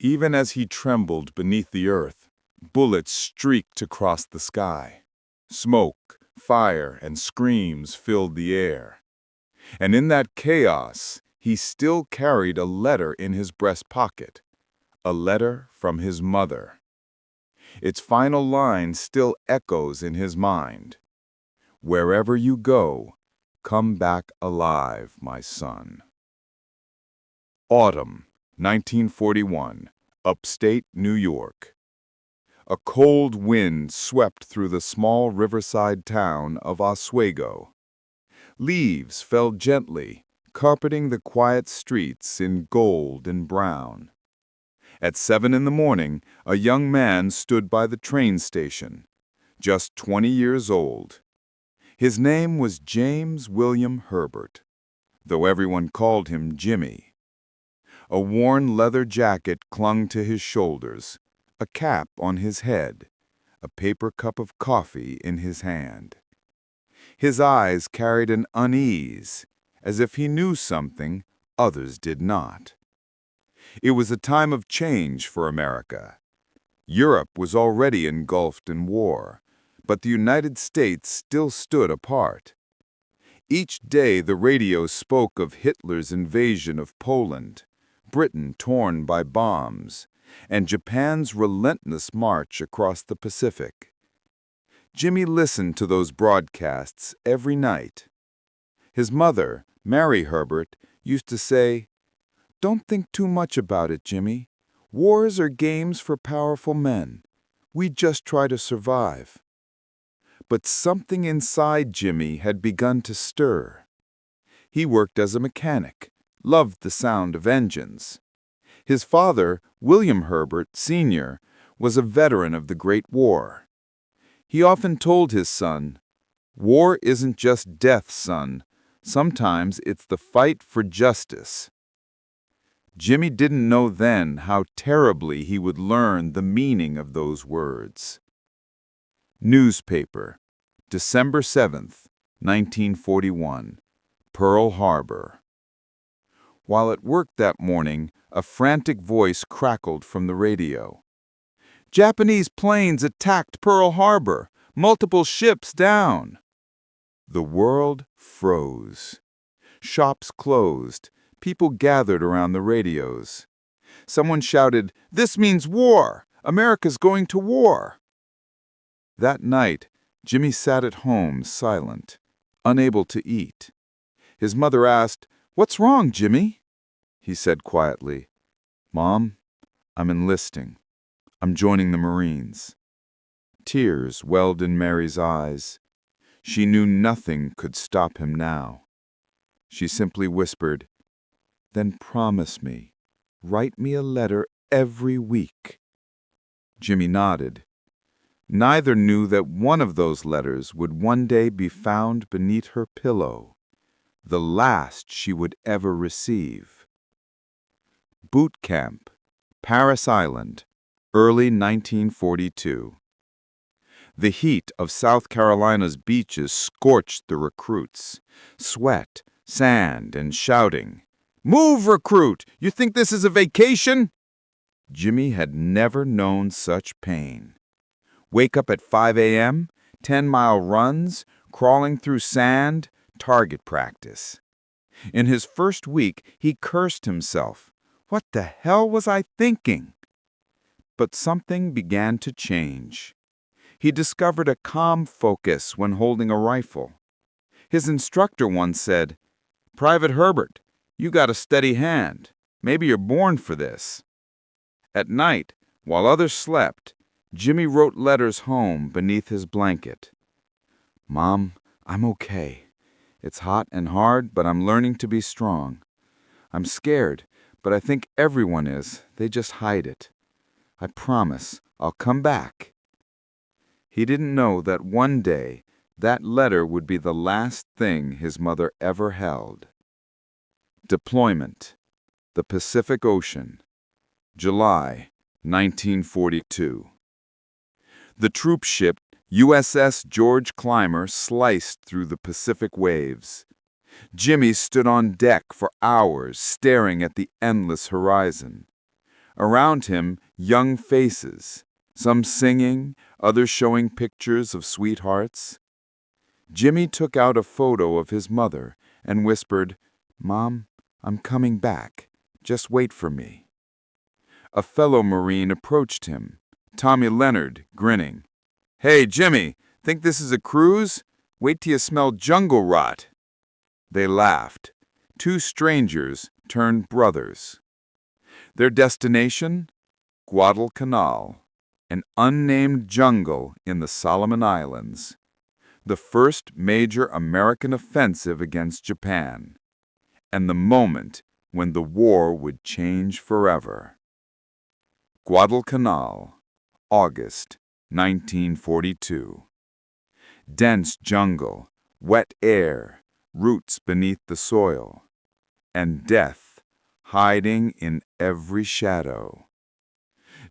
Even as he trembled beneath the earth, bullets streaked across the sky. Smoke, fire, and screams filled the air. And in that chaos, he still carried a letter in his breast pocket. A letter from his mother. Its final line still echoes in his mind. "Wherever you go, come back alive, my son." Autumn, 1941, upstate New York. A cold wind swept through the small riverside town of Oswego. Leaves fell gently, carpeting the quiet streets in gold and brown. At 7 in the morning, a young man stood by the train station, just 20 years old. His name was James William Herbert, though everyone called him Jimmy. A worn leather jacket clung to his shoulders, a cap on his head, a paper cup of coffee in his hand. His eyes carried an unease, as if he knew something others did not. It was a time of change for America. Europe was already engulfed in war, but the United States still stood apart. Each day the radio spoke of Hitler's invasion of Poland, Britain torn by bombs, and Japan's relentless march across the Pacific. Jimmy listened to those broadcasts every night. His mother, Mary Herbert, used to say, "Don't think too much about it, Jimmy. Wars are games for powerful men. We just try to survive." But something inside Jimmy had begun to stir. He worked as a mechanic, loved the sound of engines. His father, William Herbert, Sr., was a veteran of the Great War. He often told his son, "War isn't just death, son. Sometimes it's the fight for justice." Jimmy didn't know then how terribly he would learn the meaning of those words. Newspaper, December 7th, 1941, Pearl Harbor. While at work that morning, a frantic voice crackled from the radio. "Japanese planes attacked Pearl Harbor. Multiple ships down." The world froze. Shops closed. People gathered around the radios. Someone shouted, "This means war! America's going to war!" That night, Jimmy sat at home silent, unable to eat. His mother asked, "What's wrong, Jimmy?" He said quietly, "Mom, I'm enlisting. I'm joining the Marines." Tears welled in Mary's eyes. She knew nothing could stop him now. She simply whispered, "Then promise me, write me a letter every week." Jimmy nodded. Neither knew that one of those letters would one day be found beneath her pillow, the last she would ever receive. Boot Camp, Parris Island, early 1942. The heat of South Carolina's beaches scorched the recruits. Sweat, sand, and shouting. "Move, recruit! You think this is a vacation?" Jimmy had never known such pain. Wake up at 5 a.m., 10-mile runs, crawling through sand, target practice. In his first week, he cursed himself. What the hell was I thinking? But something began to change. He discovered a calm focus when holding a rifle. His instructor once said, "Private Herbert, you got a steady hand. Maybe you're born for this." At night, while others slept, Jimmy wrote letters home beneath his blanket. "Mom, I'm okay. It's hot and hard, but I'm learning to be strong. I'm scared, but I think everyone is. They just hide it. I promise I'll come back." He didn't know that one day that letter would be the last thing his mother ever held. Deployment, the Pacific Ocean, July 1942. The troop ship USS George Clymer sliced through the Pacific waves. Jimmy stood on deck for hours staring at the endless horizon. Around him, young faces, some singing, others showing pictures of sweethearts. Jimmy took out a photo of his mother and whispered, "Mom, I'm coming back. Just wait for me." A fellow Marine approached him, Tommy Leonard, grinning. "Hey, Jimmy, think this is a cruise? Wait till you smell jungle rot." They laughed. Two strangers turned brothers. Their destination? Guadalcanal, an unnamed jungle in the Solomon Islands. The first major American offensive against Japan, and the moment when the war would change forever. Guadalcanal, August 1942. Dense jungle, wet air, roots beneath the soil, and death hiding in every shadow.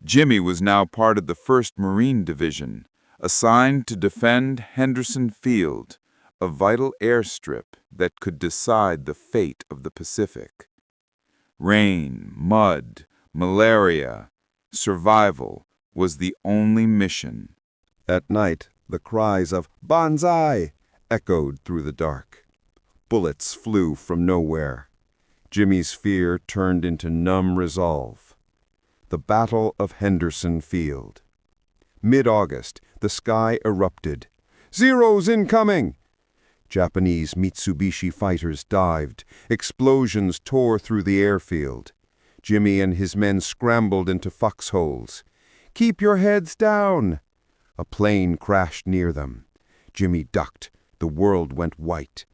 Jimmy was now part of the 1st Marine Division, assigned to defend Henderson Field, a vital airstrip that could decide the fate of the Pacific. Rain, mud, malaria, survival was the only mission. At night, the cries of "Banzai" echoed through the dark. Bullets flew from nowhere. Jimmy's fear turned into numb resolve. The Battle of Henderson Field. Mid-August, the sky erupted. "Zeros incoming!" Japanese Mitsubishi fighters dived. Explosions tore through the airfield. Jimmy and his men scrambled into foxholes. "Keep your heads down!" A plane crashed near them. Jimmy ducked. The world went white.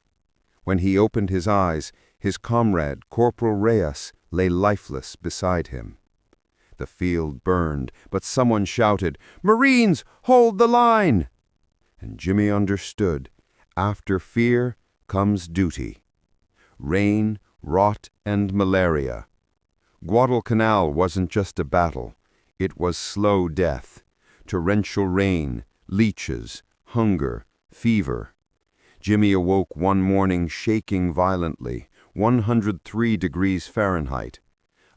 When he opened his eyes, his comrade, Corporal Reyes, lay lifeless beside him. The field burned, but someone shouted, "Marines, hold the line!" And Jimmy understood. After fear comes duty. Rain, rot, and malaria. Guadalcanal wasn't just a battle. It was slow death. Torrential rain, leeches, hunger, fever. Jimmy awoke one morning shaking violently, 103 degrees Fahrenheit.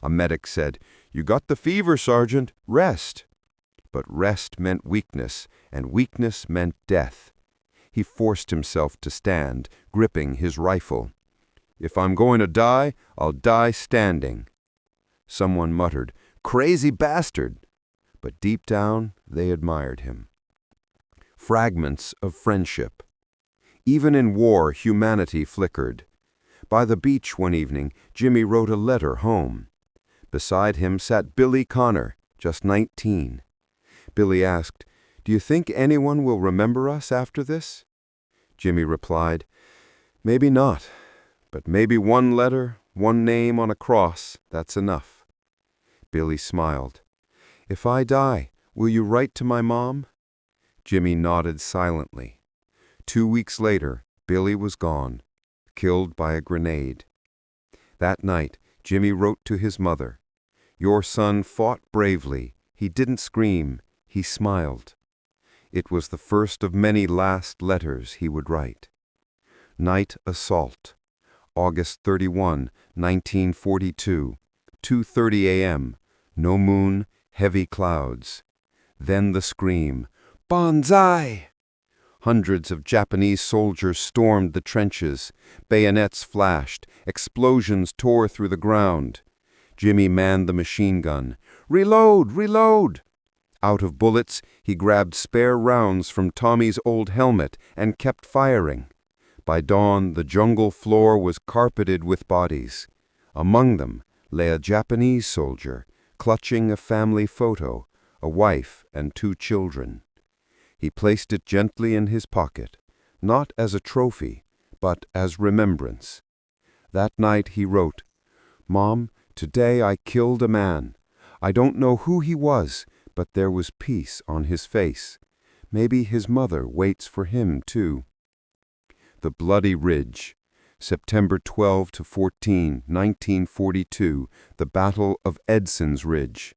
A medic said, "You got the fever, Sergeant. Rest." But rest meant weakness, and weakness meant death. He forced himself to stand, gripping his rifle. "If I'm going to die, I'll die standing." Someone muttered, "Crazy bastard!" But deep down, they admired him. Fragments of friendship. Even in war, humanity flickered. By the beach one evening, Jimmy wrote a letter home. Beside him sat Billy Connor, just 19. Billy asked, "Do you think anyone will remember us after this?" Jimmy replied, "Maybe not, but maybe one letter, one name on a cross, that's enough." Billy smiled. "If I die, will you write to my mom?" Jimmy nodded silently. 2 weeks later, Billy was gone, killed by a grenade. That night, Jimmy wrote to his mother, "Your son fought bravely. He didn't scream. He smiled." It was the first of many last letters he would write. Night assault. August 31, 1942, 2:30 a.m. No moon, heavy clouds. Then the scream, "Banzai!" Hundreds of Japanese soldiers stormed the trenches. Bayonets flashed. Explosions tore through the ground. Jimmy manned the machine gun. "Reload! Reload!" Out of bullets, he grabbed spare rounds from Tommy's old helmet and kept firing. By dawn, the jungle floor was carpeted with bodies. Among them lay a Japanese soldier, clutching a family photo, a wife and 2 children. He placed it gently in his pocket, not as a trophy, but as remembrance. That night he wrote, "Mom, today I killed a man. I don't know who he was, but there was peace on his face. Maybe his mother waits for him too." The Bloody Ridge, September 12 to 14, 1942, the Battle of Edson's Ridge.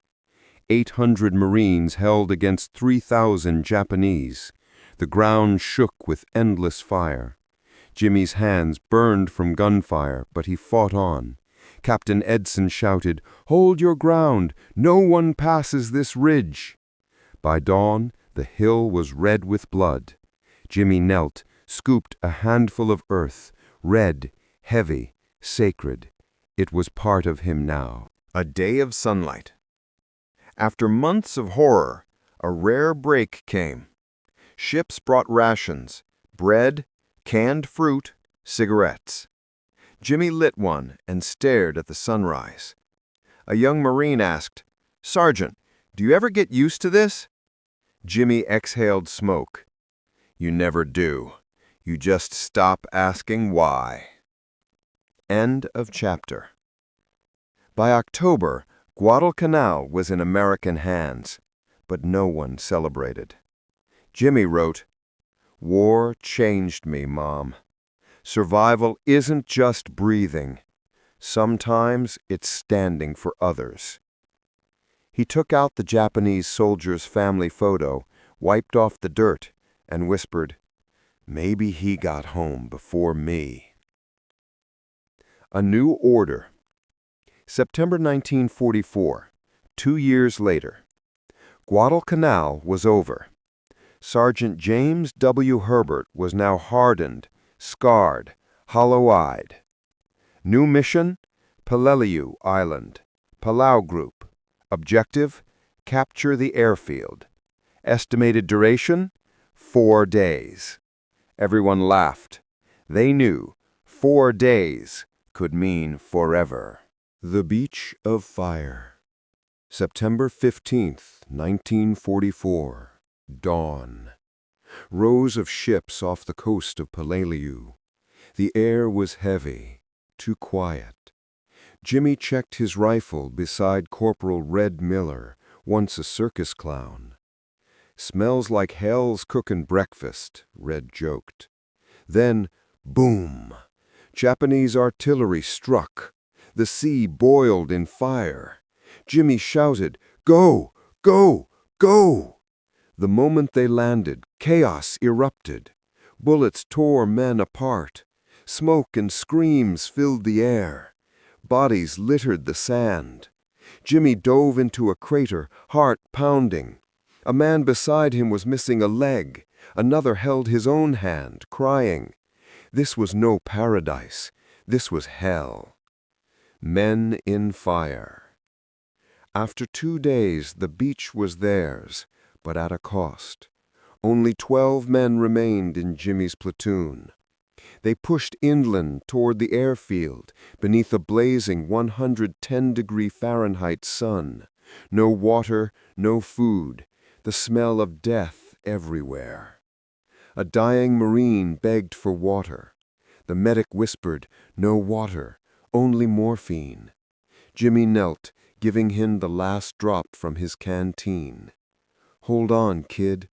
800 Marines held against 3,000 Japanese. The ground shook with endless fire. Jimmy's hands burned from gunfire, but he fought on. Captain Edson shouted, "Hold your ground! No one passes this ridge!" By dawn, the hill was red with blood. Jimmy knelt, scooped a handful of earth, red, heavy, sacred. It was part of him now. A day of sunlight. After months of horror, a rare break came. Ships brought rations, bread, canned fruit, cigarettes. Jimmy lit one and stared at the sunrise. A young Marine asked, "Sergeant, do you ever get used to this?" Jimmy exhaled smoke. "You never do. You just stop asking why." End of chapter. By October, Guadalcanal was in American hands, but no one celebrated. Jimmy wrote, "War changed me, Mom. Survival isn't just breathing. Sometimes it's standing for others." He took out the Japanese soldier's family photo, wiped off the dirt, and whispered, "Maybe he got home before me." A New Order. September 1944, 2 years later. Guadalcanal was over. Sergeant James W. Herbert was now hardened, scarred, hollow-eyed. New mission, Peleliu Island, Palau Group. Objective, capture the airfield. Estimated duration, 4 days. Everyone laughed. They knew 4 days could mean forever. The Beach of Fire. September 15th, 1944. Dawn. Rows of ships off the coast of Peleliu. The air was heavy, too quiet. Jimmy checked his rifle beside Corporal Red Miller, once a circus clown. "Smells like hell's cookin' breakfast," Red joked. Then, boom! Japanese artillery struck. The sea boiled in fire. Jimmy shouted, "Go! Go! Go!" The moment they landed, chaos erupted. Bullets tore men apart. Smoke and screams filled the air. Bodies littered the sand. Jimmy dove into a crater, heart pounding. A man beside him was missing a leg. Another held his own hand, crying. This was no paradise. This was hell. Men in fire. After 2 days, the beach was theirs, but at a cost. Only 12 men remained in Jimmy's platoon. They pushed inland toward the airfield, beneath a blazing 110-degree Fahrenheit sun. No water, no food, the smell of death everywhere. A dying Marine begged for water. The medic whispered, "No water, only morphine." Jimmy knelt, giving him the last drop from his canteen. "Hold on, kid."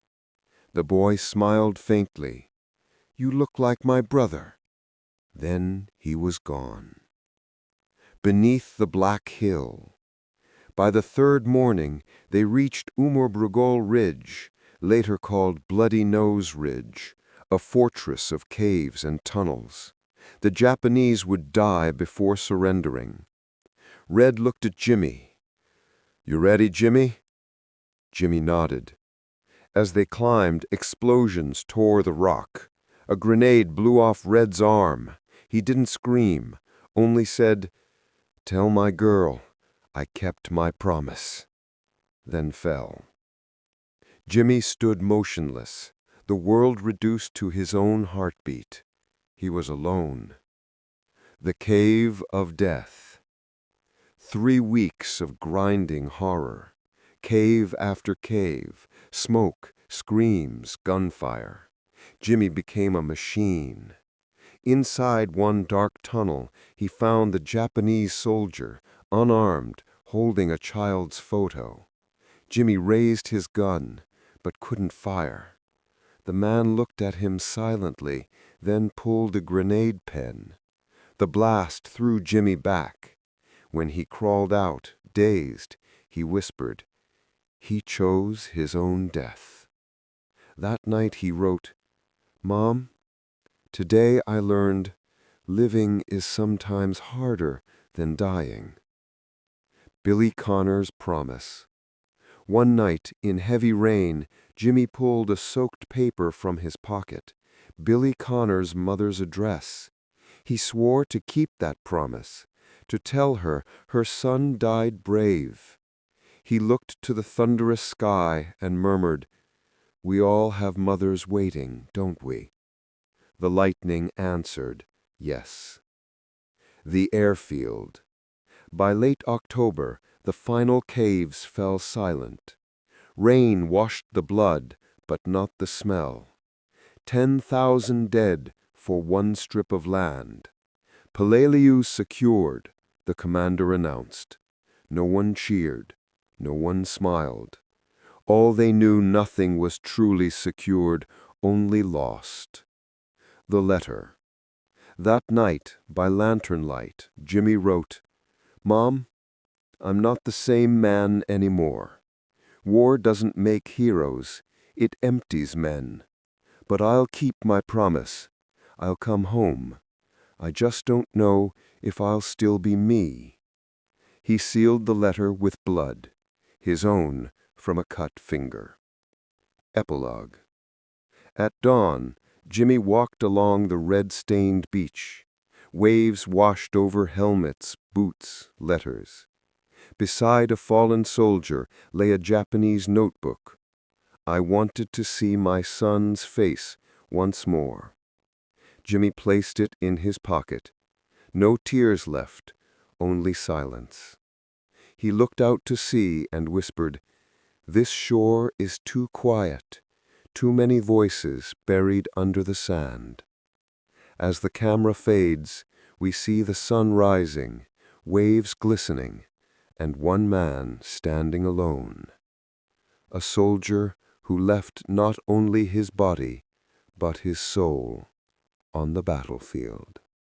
The boy smiled faintly. "You look like my brother." Then he was gone. Beneath the Black Hill. By the 3rd morning, they reached Umurbrogol Ridge, later called Bloody Nose Ridge, a fortress of caves and tunnels. The Japanese would die before surrendering. Red looked at Jimmy. "You ready, Jimmy?" Jimmy nodded. As they climbed, explosions tore the rock. A grenade blew off Red's arm. He didn't scream, only said, "Tell my girl I kept my promise," then fell. Jimmy stood motionless, the world reduced to his own heartbeat. He was alone. The Cave of Death. 3 weeks of grinding horror. Cave after cave, smoke, screams, gunfire. Jimmy became a machine. Inside one dark tunnel, he found the Japanese soldier, unarmed, holding a child's photo. Jimmy raised his gun, but couldn't fire. The man looked at him silently, then pulled a grenade pen. The blast threw Jimmy back. When he crawled out, dazed, he whispered, "He chose his own death." That night he wrote, "Mom, today I learned living is sometimes harder than dying. Billy Connor's promise. One night, in heavy rain, Jimmy pulled a soaked paper from his pocket. Billy Connor's mother's address. He swore to keep that promise, to tell her her son died brave. He looked to the thunderous sky and murmured, "We all have mothers waiting, don't we?" The lightning answered, "Yes." The airfield. By late October, the final caves fell silent. Rain washed the blood, but not the smell. 10,000 dead for one strip of land. Peleliu secured, the commander announced. No one cheered. No one smiled. All they knew, nothing was truly secured, only lost. The letter. That night, by lantern light, Jimmy wrote, "Mom, I'm not the same man anymore. War doesn't make heroes, it empties men. But I'll keep my promise. I'll come home. I just don't know if I'll still be me." He sealed the letter with blood, his own from a cut finger. Epilogue. At dawn, Jimmy walked along the red-stained beach. Waves washed over helmets, boots, letters. Beside a fallen soldier lay a Japanese notebook. I wanted to see my son's face once more. Jimmy placed it in his pocket. No tears left, only silence. He looked out to sea and whispered, "This shore is too quiet, too many voices buried under the sand." As the camera fades, we see the sun rising, waves glistening, and one man standing alone. A soldier who left not only his body, but his soul on the battlefield.